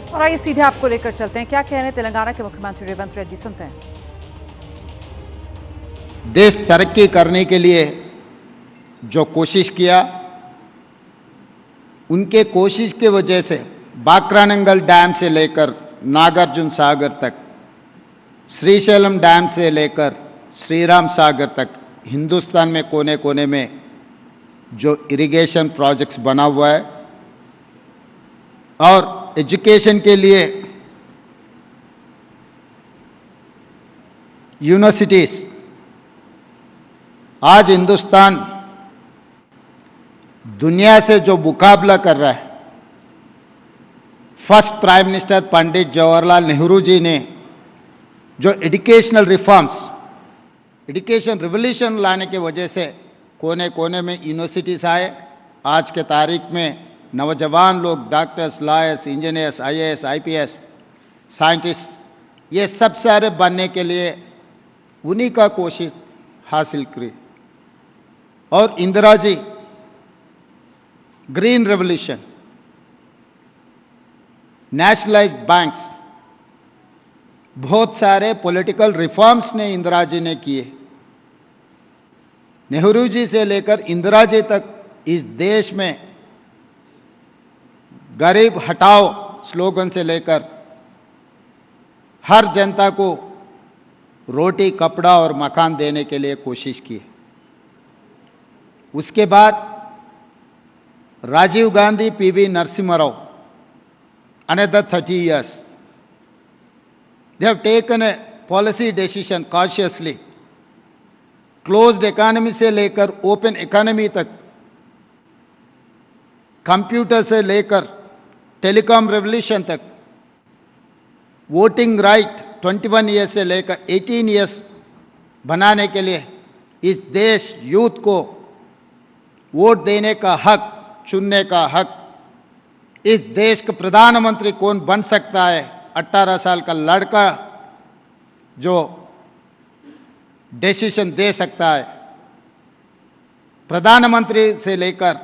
और आइए सीधे आपको लेकर चलते हैं, क्या कह रहे हैं तेलंगाना के मुख्यमंत्री रेवंत रेड्डी, सुनते हैं। देश तरक्की करने के लिए जो कोशिश किया, उनके कोशिश की वजह से बाक्रानंगल डैम से लेकर नागार्जुन सागर तक, श्रीशैलम डैम से लेकर श्रीराम सागर तक हिंदुस्तान में कोने कोने में जो इरिगेशन प्रोजेक्ट्स बना हुआ है और एजुकेशन के लिए यूनिवर्सिटीज, आज हिंदुस्तान दुनिया से जो मुकाबला कर रहा है, first prime minister Pandit Jawaharlal Nehru ji ने जो एजुकेशनल रिफॉर्म्स, एजुकेशन रिवोल्यूशन लाने की वजह से कोने कोने में यूनिवर्सिटीज आए। आज के तारीख में नौजवान लोग doctors, lawyers, engineers, IAS, IPS, scientist, ये सब सारे बनने के लिए उन्हीं का कोशिश हासिल की। और Indira ji green revolution, nationalised banks, बहुत सारे पॉलिटिकल रिफॉर्म्स ने इंदिरा जी ने किए। नेहरू जी से लेकर इंदिरा जी तक इस देश में गरीब हटाओ स्लोगन से लेकर हर जनता को रोटी, कपड़ा और मकान देने के लिए कोशिश की। उसके बाद Rajiv Gandhi, PV Narasimha Rao, another 30 years, they have taken a policy decision cautiously, closed economy से लेकर ओपन इकोनॉमी तक, कंप्यूटर से लेकर टेलीकॉम रेवोल्यूशन तक, वोटिंग राइट 21 ईयर्स से लेकर 18 ईयर्स बनाने के लिए इस देश यूथ को वोट देने का हक, चुनने का हक, इस देश का प्रधानमंत्री कौन बन सकता है, 18 साल का लड़का जो डिसीजन दे सकता है, प्रधानमंत्री से लेकर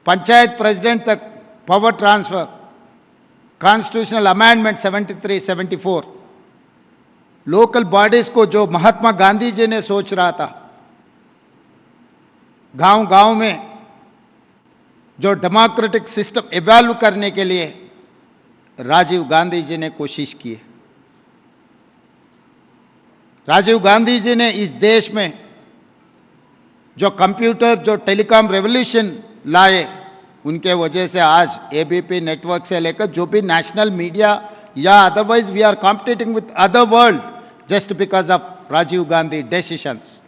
पंचायत प्रेसिडेंट तक power transfer, constitutional amendment 73, 74, local bodies को जो महात्मा गांधी जी ने सोच रहा था, गांव गांव में जो डेमोक्रेटिक सिस्टम इवॉल्व करने के लिए राजीव गांधी जी ने कोशिश की है। राजीव गांधी जी ने इस देश में जो कंप्यूटर, जो टेलीकॉम रेवोल्यूशन लाए, उनके वजह से आज एबीपी नेटवर्क से लेकर जो भी नेशनल मीडिया या otherwise we are competing with other world just because of Rajiv Gandhi decisions.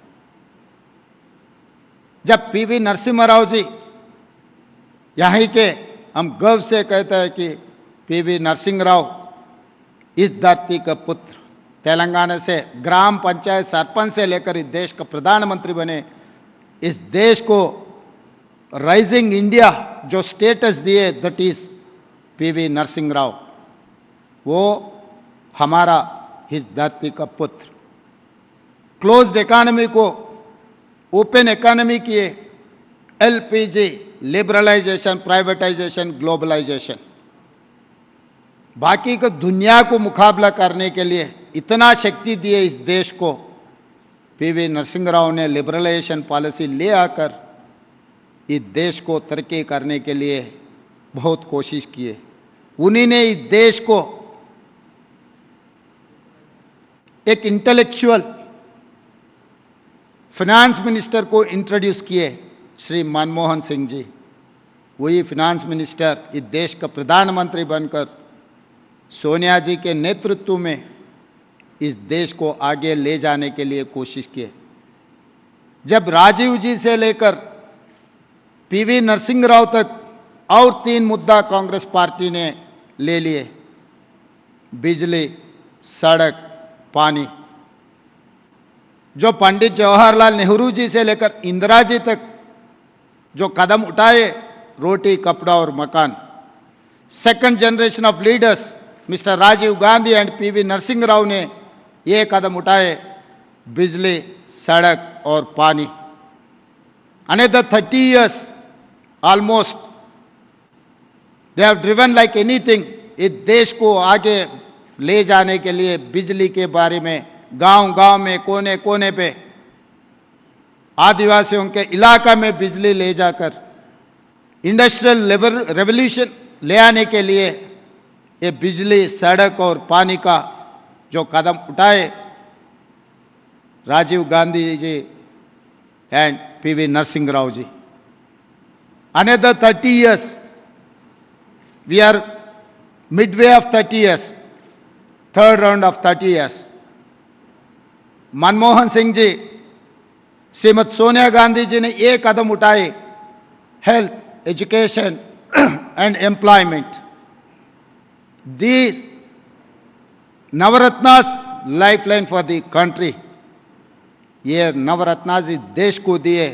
जब पीवी नरसिम्हा राव जी, यहीं के हम गर्व से कहते हैं कि पीवी नरसिम्हा राव इस धरती का पुत्र, तेलंगाना से ग्राम पंचायत सरपंच से लेकर इस देश का प्रधानमंत्री बने, इस देश को राइजिंग इंडिया जो स्टेटस दिए, that is PV Narasimha Rao, वो हमारा इस धरती का पुत्र। क्लोज्ड इकोनॉमी को ओपन इकोनॉमी किए, एलपीजी, लिबरलाइजेशन, प्राइवेटाइजेशन, ग्लोबलाइजेशन, बाकी को दुनिया को मुकाबला करने के लिए इतना शक्ति दिए इस देश को। पीवी नरसिम्हा राव ने लिबरलाइजेशन पॉलिसी ले आकर इस देश को तरक्की करने के लिए बहुत कोशिश की है। उन्हीं ने इस देश को एक इंटेलेक्चुअल फाइनेंस मिनिस्टर को इंट्रोड्यूस किए, श्री मनमोहन सिंह जी। वही फाइनेंस मिनिस्टर इस देश का प्रधानमंत्री बनकर सोनिया जी के नेतृत्व में इस देश को आगे ले जाने के लिए कोशिश किए। जब राजीव जी से लेकर पीवी नरसिम्हा राव तक और 3 मुद्दा कांग्रेस पार्टी ने ले लिए, बिजली, सड़क, पानी, जो पंडित जवाहरलाल नेहरू जी से लेकर इंदिरा जी तक जो कदम उठाए, रोटी, कपड़ा और मकान। Second generation of leaders mister Rajiv Gandhi and PV Narasimha Rao ने ये कदम उठाए, बिजली, सड़क और पानी। Another 30 years almost, they have driven like anything इस देश को आगे ले जाने के लिए बिजली के बारे में गांव-गांव में कोने कोने पे आदिवासियों के इलाका में बिजली ले जाकर इंडस्ट्रियल रेवोल्यूशन ले आने के लिए ये बिजली, सड़क और पानी का जो कदम उठाए Rajiv Gandhi ji and PV Narasimha Rao ji. Another 30 years, we are midway of 30 years, third round of 30 years. Manmohan Singh ji, Shrimati Sonia Gandhi ji ने ये कदम उठाए, health, education and employment. These Navratnas lifeline for the country. ये नवरत्नास इस देश को दिए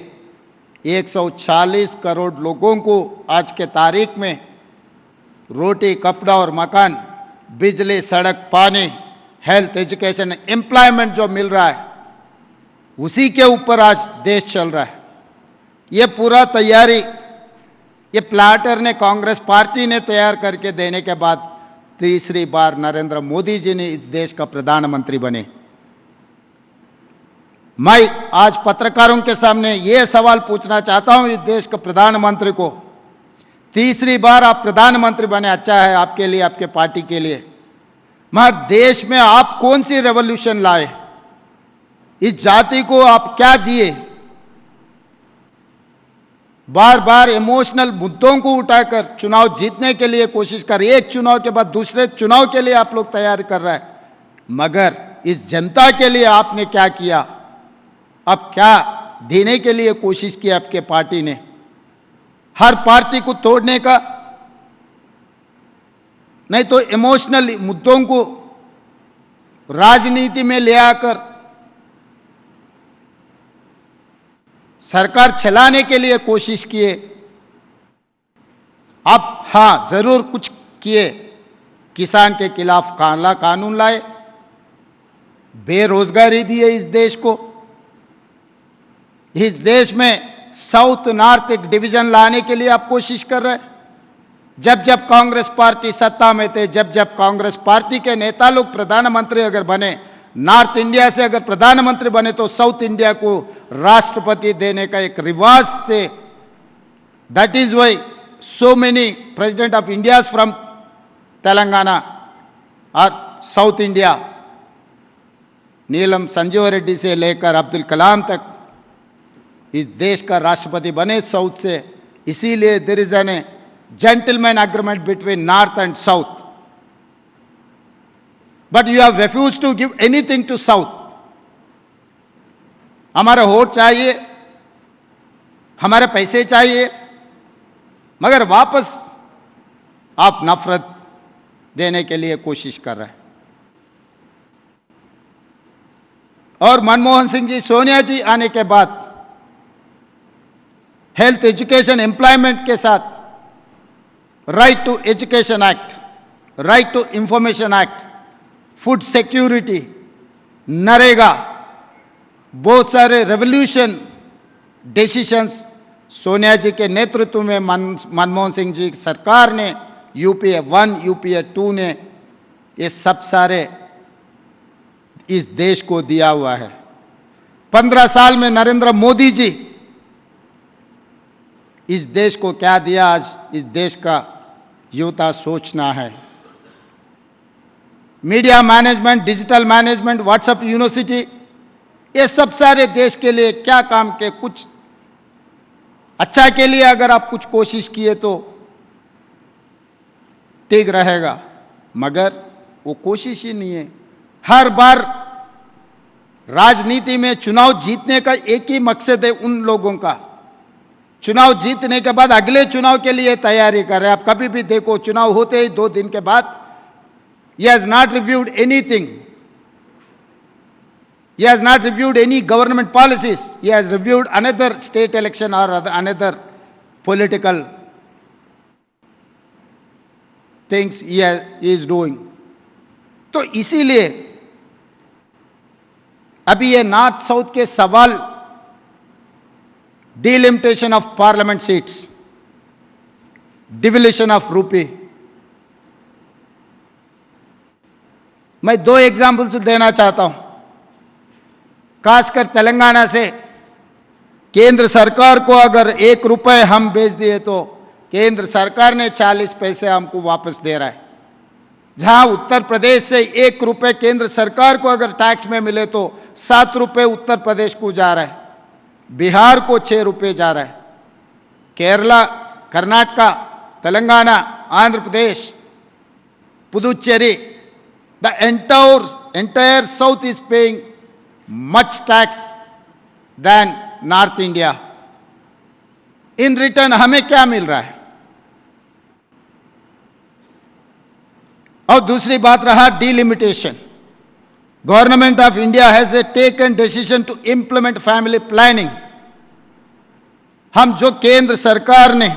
140 करोड़ लोगों को आज के तारीख में रोटी, कपड़ा और मकान, बिजली, सड़क, पानी, हेल्थ, एजुकेशन, एम्प्लॉयमेंट जो मिल रहा है, उसी के ऊपर आज देश चल रहा है. ये पूरा तैयारी ये प्लाटर ने, कांग्रेस पार्टी ने तैयार करके देने के बाद तीसरी बार नरेंद्र मोदी जी ने इस देश का प्रधानमंत्री बने. मैं आज पत्रकारों के सामने यह सवाल पूछना चाहता हूं इस देश के प्रधानमंत्री को, तीसरी बार आप प्रधानमंत्री बने, अच्छा है आपके लिए, आपके पार्टी के लिए, मगर देश में आप कौन सी रेवोल्यूशन लाए? इस जाति को आप क्या दिए? बार बार इमोशनल मुद्दों को उठाकर चुनाव जीतने के लिए कोशिश कर, एक चुनाव के बाद दूसरे चुनाव के लिए आप लोग तैयारी कर रहे हैं, मगर इस जनता के लिए आपने क्या किया? अब क्या देने के लिए कोशिश की आपके पार्टी ने? हर पार्टी को तोड़ने का, नहीं तो इमोशनल मुद्दों को राजनीति में ले आकर सरकार चलाने के लिए कोशिश किए. अब हां, जरूर कुछ किए, किसान के खिलाफ काला कानून लाए, बेरोजगारी दी है इस देश को. इस देश में साउथ नॉर्थ एक डिवीजन लाने के लिए आप कोशिश कर रहे हैं. जब जब कांग्रेस पार्टी सत्ता में थे, जब जब कांग्रेस पार्टी के नेता लोग प्रधानमंत्री अगर बने, नॉर्थ इंडिया से अगर प्रधानमंत्री बने तो साउथ इंडिया को राष्ट्रपति देने का एक रिवाज थे. That is why so many president of India from Telangana और साउथ इंडिया, नीलम संजीव रेड्डी से लेकर अब्दुल कलाम तक इस देश का राष्ट्रपति बने साउथ से. इसीलिए there is an gentleman agreement between north and south. But you have refuse to give anything to south. हमारा वोट चाहिए, हमारे पैसे चाहिए, मगर वापस आप नफरत देने के लिए कोशिश कर रहे हैं. और मनमोहन सिंह जी, सोनिया जी आने के बाद हेल्थ, एजुकेशन, एम्प्लॉयमेंट के साथ right to education act, right to information act, food security, NREGA, बहुत सारे रेवोल्यूशन डिसीजंस सोनिया जी के नेतृत्व में मनमोहन सिंह जी की सरकार ने, यूपीए 1, यूपीए 2 ने ये सब सारे इस देश को दिया हुआ है. 15 साल में नरेंद्र मोदी जी इस देश को क्या दिया? आज इस देश का युवता सोचना है. Media management, digital management, WhatsApp university, ये सब सारे देश के लिए क्या काम के? कुछ अच्छा के लिए अगर आप कुछ कोशिश किए तो ठीक रहेगा, मगर वो कोशिश ही नहीं है. हर बार राजनीति में चुनाव जीतने का एक ही मकसद है उन लोगों का, चुनाव जीतने के बाद अगले चुनाव के लिए तैयारी कर रहे हैं. आप कभी भी देखो, चुनाव होते ही 2 दिन के बाद he has not reviewed anything. He has not reviewed any government policies. He has reviewed another state election or another political things he is doing. तो इसीलिए अभी ये नॉर्थ साउथ के सवाल, delimitation of parliament seats, devaluation of rupee, मैं दो examples देना चाहता हूं। खासकर तेलंगाना से केंद्र सरकार को अगर 1 रुपए हम बेच दिए तो केंद्र सरकार ने 40 पैसे हमको वापस दे रहा है। जहां उत्तर प्रदेश से 1 रुपए केंद्र सरकार को अगर टैक्स में मिले तो 7 रुपए उत्तर प्रदेश को जा रहा है, बिहार को 6 रुपए जा रहा है। Kerala, Karnataka, Telangana, Andhra Pradesh, Puducherry, the entire south is paying much tax than North India. In return हमें क्या मिल रहा है? और दूसरी बात रहा delimitation. Government of India has taken decision to implement family planning. हम जो केंद्र सरकार ने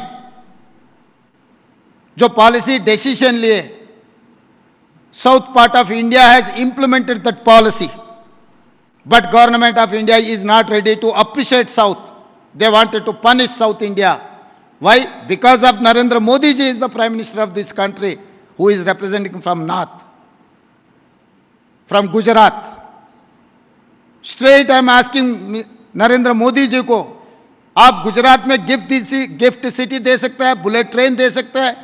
जो पॉलिसी डिसीजन लिए, south part of India has implemented that policy, but government of India is not ready to appreciate south. They wanted to punish South India. Why? Because of Narendra Modi ji is the prime minister of this country, who is representing from north, from Gujarat. Straight I am asking Narendra Modi ji को, आप गुजरात में gift city दे सकते हैं, bullet train दे सकते हैं,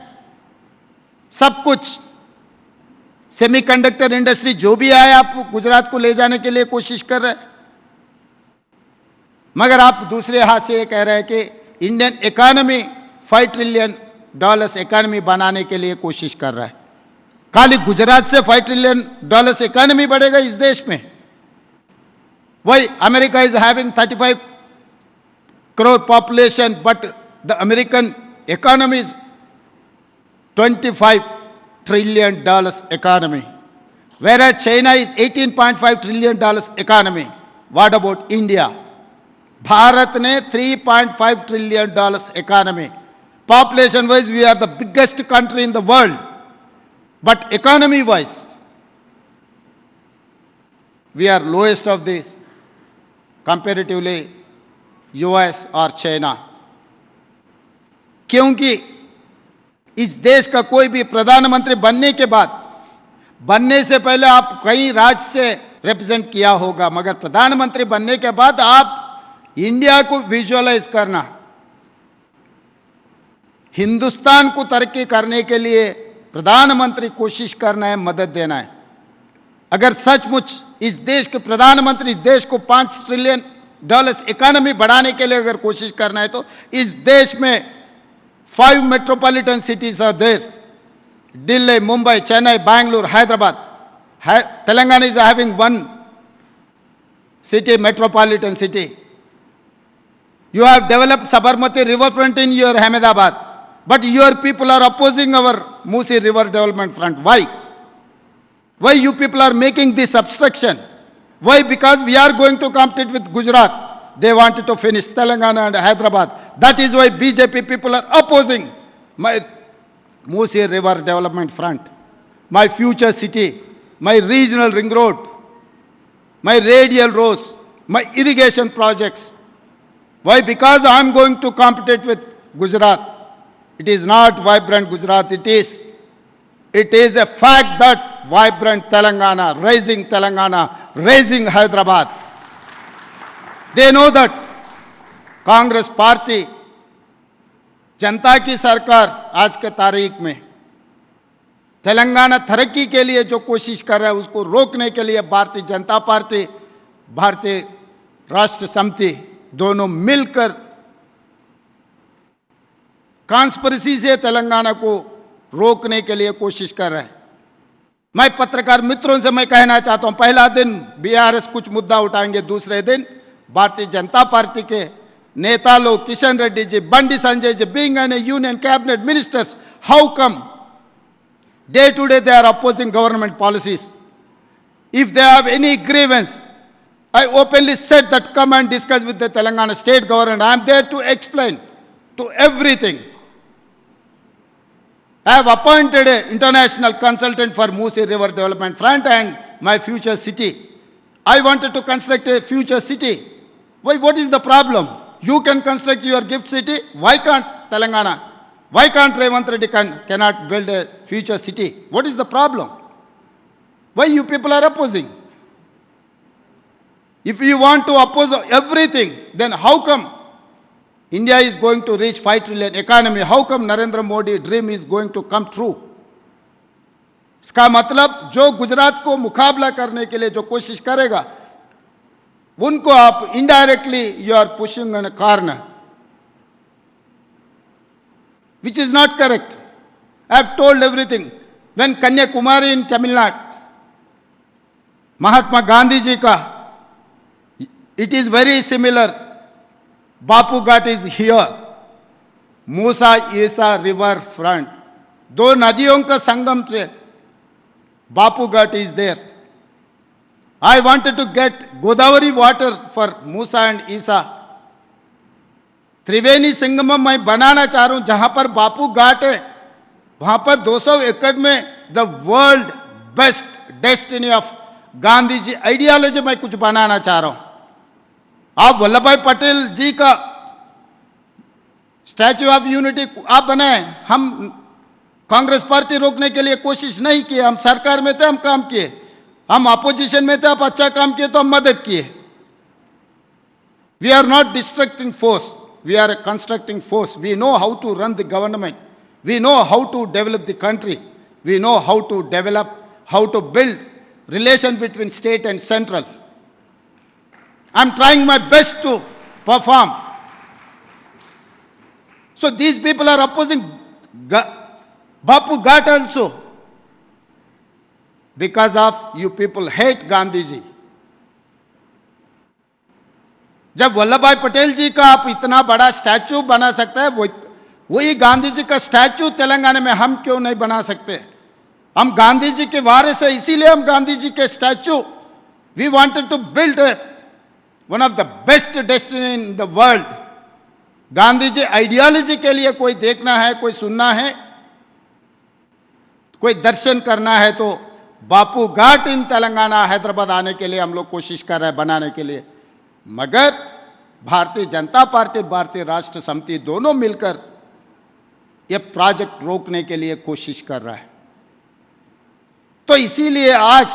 सब कुछ, semiconductor industry जो भी आए आप गुजरात को ले जाने के लिए कोशिश कर रहे हैं। मगर आप दूसरे हाथ से ये कह रहे हैं कि इंडियन इकोनॉमी $5 ट्रिलियन इकोनॉमी बनाने के लिए कोशिश कर रहा है। खाली गुजरात से $5 ट्रिलियन इकोनॉमी बढ़ेगा इस देश में? वही America is having 35 crore population, but the American economy is $25 trillion economy, whereas China is $18.5 trillion economy. What about India? Bharat ने $3.5 trillion economy. Population wise we are the biggest country in the world, but economy wise we are lowest of this comparatively US or China. क्योंकि इस देश का कोई भी प्रधानमंत्री बनने के बाद, बनने से पहले आप कई राज्य से रिप्रेजेंट किया होगा, मगर प्रधानमंत्री बनने के बाद आप इंडिया को विजुअलाइज करना, हिंदुस्तान को तरक्की करने के लिए प्रधानमंत्री कोशिश करना है, मदद देना है। अगर सचमुच इस देश के प्रधानमंत्री इस देश को $5 ट्रिलियन इकोनॉमी बढ़ाने के लिए अगर कोशिश करना है तो इस देश में 5 metropolitan cities are there: Delhi, Mumbai, Chennai, Bangalore, Hyderabad. Telangana is having 1 city, metropolitan city. You have developed Sabarmati riverfront in your Ahmedabad, but your people are opposing our Musi river development front. Why? Why you people are making this obstruction? Why? Because we are going to compete with Gujarat. They wanted to finish Telangana and Hyderabad. That is why BJP people are opposing my Musi River Development Front, my future city, my regional ring road, my radial roads, my irrigation projects. Why? Because I am going to compete with Gujarat. It is not vibrant Gujarat. It is a fact that vibrant Telangana, raising Hyderabad. They know that Congress party जनता की सरकार आज के तारीख में तेलंगाना तरक्की के लिए जो कोशिश कर रहा है उसको रोकने के लिए भारतीय जनता पार्टी, भारतीय राष्ट्र समिति दोनों मिलकर कॉन्स्पिरेसी से तेलंगाना को रोकने के लिए कोशिश कर रहे हैं। मैं पत्रकार मित्रों से मैं कहना चाहता हूं, पहला दिन बीआरएस कुछ मुद्दा उठाएंगे, दूसरे दिन भारतीय जनता पार्टी के नेता लोग Kishan Reddy ji, Bandi Sanjay ji, being an union cabinet ministers, how come day to day they are opposing government policies? If they have any grievance, I openly said that come and discuss with the Telangana state government. I am there to explain to everything. I have appointed an international consultant for Musi River Development Front and my future city. I wanted to construct a future city. Why? What is the problem? You can construct your gift city. Why can't Telangana? Why can't Revant Reddy cannot build a future city? What is the problem? Why you people are opposing? If you want to oppose everything, then how come India is going to reach 5 trillion economy? How come Narendra Modi dream is going to come true? इसका मतलब जो गुजरात को मुकाबला करने के लिए जो कोशिश करेगा, उनको आप indirectly you are pushing in a corner, which is not correct. I have told everything. When Kanyakumari in Tamil Nadu, Mahatma Gandhi ji ka, it is very similar. Bapu Ghat is here. Musa Isa river front. दो नदियों का संगम से Bapu Ghat is there. I wanted to get Godavari water for Musa and Isa. त्रिवेणी संगमम मैं बनाना चाह रहा हूं, जहां पर बापू घाट है, वहां पर 200 एकड़ में the world best destiny of Gandhi ji ideology मैं कुछ बनाना चाह रहा हूं। आप वल्लभ भाई पटेल जी का स्टैच्यू ऑफ यूनिटी आप बनाए, हम कांग्रेस पार्टी रोकने के लिए कोशिश नहीं किए। हम सरकार में थे, हम काम किए। हम अपोजिशन में थे, आप अच्छा काम किए तो हम मदद किए। We are not destructing force, we are a constructing force. We know how to run the government. We know how to develop the country. We know how to develop, how to build relation between state and central. I'm trying my best to perform. So these people are opposing Bapu Ghat also. Because of you people hate Gandhi ji. जब वल्लभ भाई पटेल जी का आप इतना बड़ा statue बना सकते हैं, वही गांधी जी का स्टैचू तेलंगाना में हम क्यों नहीं बना सकते? हम गांधी जी के वारिस हैं, इसीलिए हम गांधी जी के statue, we wanted to build one of the best destiny in the world. Gandhi ji ideology के लिए कोई देखना है, कोई सुनना है, कोई दर्शन करना है तो बापू घाट इन तेलंगाना हैदराबाद आने के लिए हम लोग कोशिश कर रहे हैं बनाने के लिए। मगर भारतीय जनता पार्टी, भारतीय राष्ट्र समिति दोनों मिलकर यह प्रोजेक्ट रोकने के लिए कोशिश कर रहा है। तो इसीलिए आज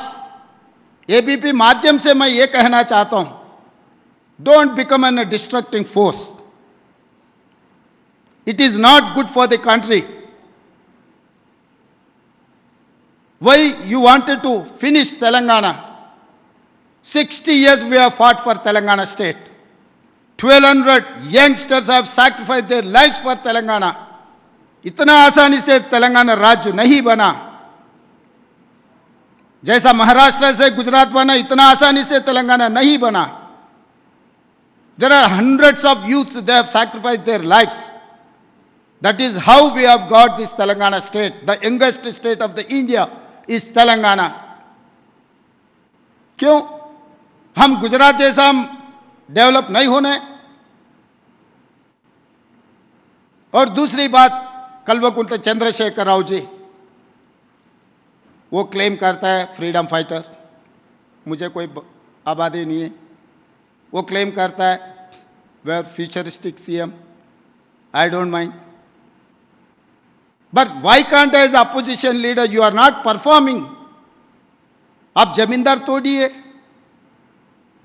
एबीपी माध्यम से मैं ये कहना चाहता हूं, don't become an destructing force. It is not good for the country. Why you wanted to finish Telangana? 60 years we have fought for Telangana state. 1200 youngsters have sacrificed their lives for Telangana. इतना आसानी से तेलंगाना राज्य नहीं बना। जैसा महाराष्ट्र से गुजरात बना, इतना आसानी से तेलंगाना नहीं बना। There are hundreds of youths, they have sacrificed their lives. That is how we have got this Telangana state. The youngest state of the India is Telangana. क्यों? हम गुजरात जैसा हम डेवलप नहीं होने। और दूसरी बात, कल्वकुंट्ला चंद्रशेखर राव जी, वो क्लेम करता है फ्रीडम फाइटर, मुझे कोई आबादी नहीं है। वो क्लेम करता है वे are futuristic CM, I don't mind, but why can't as opposition leader you are not performing? आप जमींदार तोड़िए।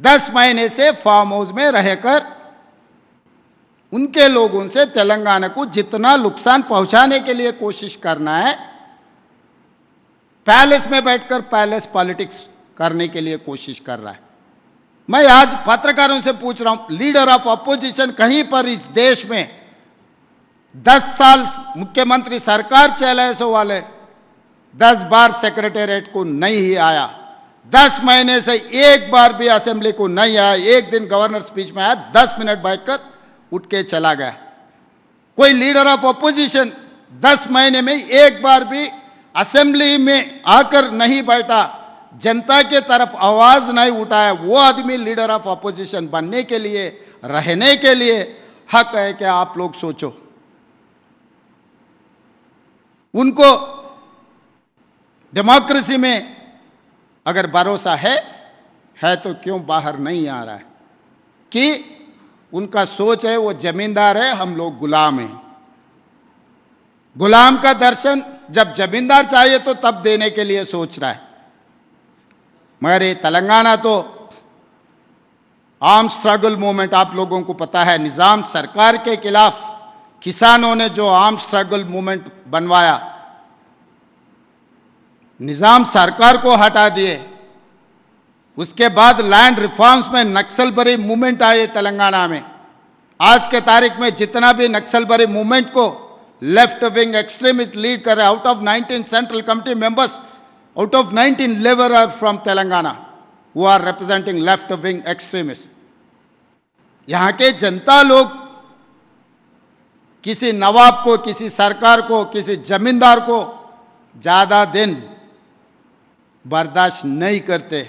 10 महीने से फार्म हाउस में रहकर उनके लोगों से तेलंगाना को जितना नुकसान पहुंचाने के लिए कोशिश करना है, पैलेस में बैठकर पैलेस पॉलिटिक्स करने के लिए कोशिश कर रहा है। मैं आज पत्रकारों से पूछ रहा हूं, लीडर ऑफ अपोजिशन कहीं पर इस देश में 10 साल मुख्यमंत्री सरकार चलाए सो वाले 10 बार सेक्रेटेरिएट को नहीं आया, 10 महीने से एक बार भी असेंबली को नहीं आया। एक दिन गवर्नर स्पीच में आया, 10 मिनट बैठकर उठ के चला गया। कोई लीडर ऑफ अपोजिशन 10 महीने में एक बार भी असेंबली में आकर नहीं बैठा, जनता के तरफ आवाज नहीं उठाया, वो आदमी लीडर ऑफ अपोजिशन बनने के लिए, रहने के लिए हक है क्या? आप लोग सोचो। उनको डेमोक्रेसी में अगर भरोसा है तो क्यों बाहर नहीं आ रहा है? कि उनका सोच है वो जमींदार है, हम लोग गुलाम हैं। गुलाम का दर्शन जब जमींदार चाहिए तो तब देने के लिए सोच रहा है। मगर ये तेलंगाना तो आर्म स्ट्रगल मूवमेंट, आप लोगों को पता है, निजाम सरकार के खिलाफ किसानों ने जो आर्म स्ट्रगल मूवमेंट बनवाया, निजाम सरकार को हटा दिए। उसके बाद लैंड रिफॉर्म्स में नक्सलबरी मूवमेंट आए तेलंगाना में। आज के तारीख में जितना भी नक्सलबरी मूवमेंट को लेफ्ट विंग एक्सट्रीमिस्ट लीड कर रहे, out of 19 central committee members, out of 19 11 are from Telangana who are representing left wing extremist. यहां के जनता लोग किसी नवाब को, किसी सरकार को, किसी जमींदार को ज्यादा दिन बर्दाश्त नहीं करते।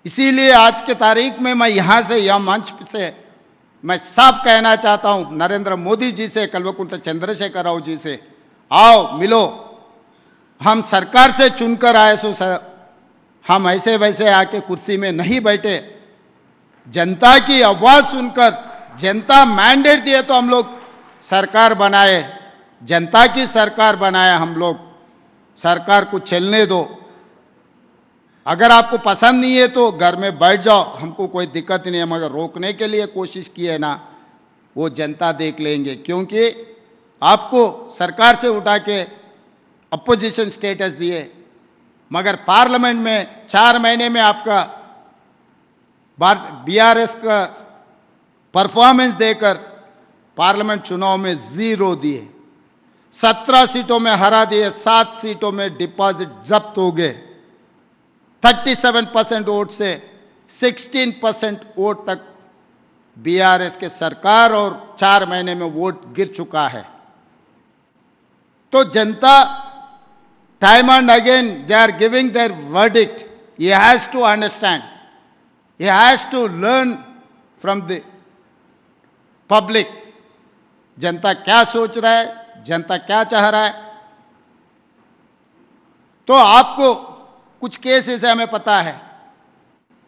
इसीलिए आज के तारीख में मैं यहां से, यह मंच से मैं साफ कहना चाहता हूं नरेंद्र मोदी जी से, कल्वकुंट्ला चंद्रशेखर राव जी से, आओ मिलो। हम सरकार से चुनकर आए, सो हम ऐसे वैसे आके कुर्सी में नहीं बैठे। जनता की आवाज सुनकर, जनता मैंडेट दिए तो हम लोग सरकार बनाए, जनता की सरकार बनाए हम लोग। सरकार को चलने दो, अगर आपको पसंद नहीं है तो घर में बैठ जाओ, हमको कोई दिक्कत नहीं है, मगर रोकने के लिए कोशिश की है ना, वो जनता देख लेंगे। क्योंकि आपको सरकार से उठा के अपोजिशन स्टेटस दिए, मगर पार्लियामेंट में 4 महीने में आपका बीआरएस का परफॉर्मेंस देकर पार्लियामेंट चुनाव में 0 दिए, 17 सीटों में हरा दिए, 7 सीटों में डिपॉजिट जब्त हो गए। 37% वोट से 16% वोट तक बीआरएस के सरकार, और 4 महीने में वोट गिर चुका है। तो जनता time and again they are giving their verdict. He has to understand, he has to learn from the public. जनता क्या सोच रहा है, जनता क्या चाह रहा है। तो आपको कुछ केसेस है, हमें पता है,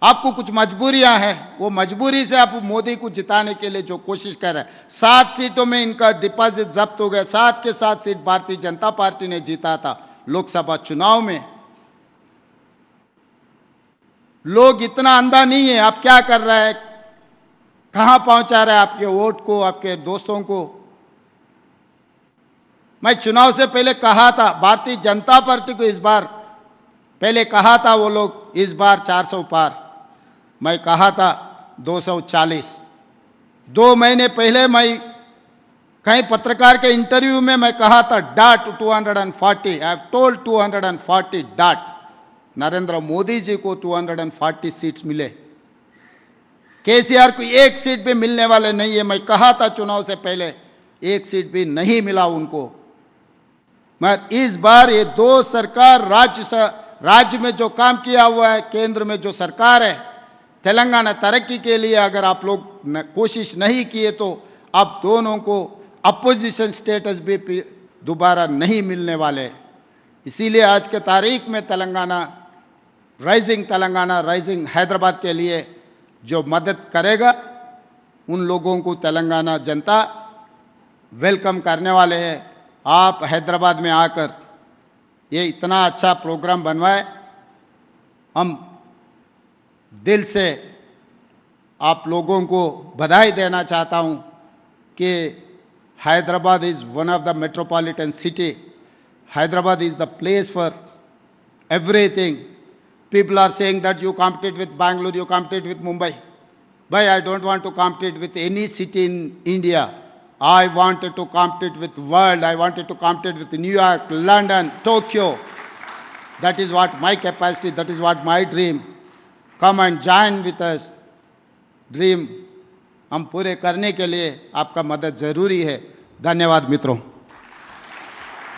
आपको कुछ मजबूरियां हैं, वो मजबूरी से आप मोदी को जिताने के लिए जो कोशिश कर रहे हैं। 7 सीटों में इनका डिपॉजिट जब्त हो गया, 7 के 7 सीट भारतीय जनता पार्टी ने जीता था लोकसभा चुनाव में। लोग इतना अंधा नहीं है, आप क्या कर रहे हैं, कहां पहुंचा रहे हैं आपके वोट को, आपके दोस्तों को। मैं चुनाव से पहले कहा था, भारतीय जनता पार्टी को इस बार, पहले कहा था वो लोग इस बार 400 पार, मैं कहा था 240। 2 महीने पहले मैं कहीं पत्रकार के इंटरव्यू में मैं कहा था that 240, I have told 240 that. Narendra Modi ji को 240 सीट्स मिले, केसीआर को 1 सीट भी मिलने वाले नहीं है। मैं कहा था चुनाव से पहले, 1 सीट भी नहीं मिला उनको। मगर इस बार ये 2 सरकार, राज्य में जो काम किया हुआ है, केंद्र में जो सरकार है, तेलंगाना तरक्की के लिए अगर आप लोग कोशिश नहीं किए तो अब दोनों को अपोजिशन स्टेटस भी दोबारा नहीं मिलने वाले। इसीलिए आज के तारीख में तेलंगाना राइजिंग हैदराबाद के लिए जो मदद करेगा, उन लोगों को तेलंगाना जनता वेलकम करने वाले हैं। आप हैदराबाद में आकर ये इतना अच्छा प्रोग्राम बनवाए, हम दिल से आप लोगों को बधाई देना चाहता हूं कि Hyderabad is one of the metropolitan city. Hyderabad is the place for everything. People are saying that you compete with Bangalore, you compete with Mumbai. But I don't want to compete with any city in India. I wanted to compete with world. I wanted to compete with New York, London, Tokyo. That is what my capacity, that is what my dream. Come and join with us. Dream हम पूरे करने के लिए आपका मदद जरूरी है। धन्यवाद मित्रों।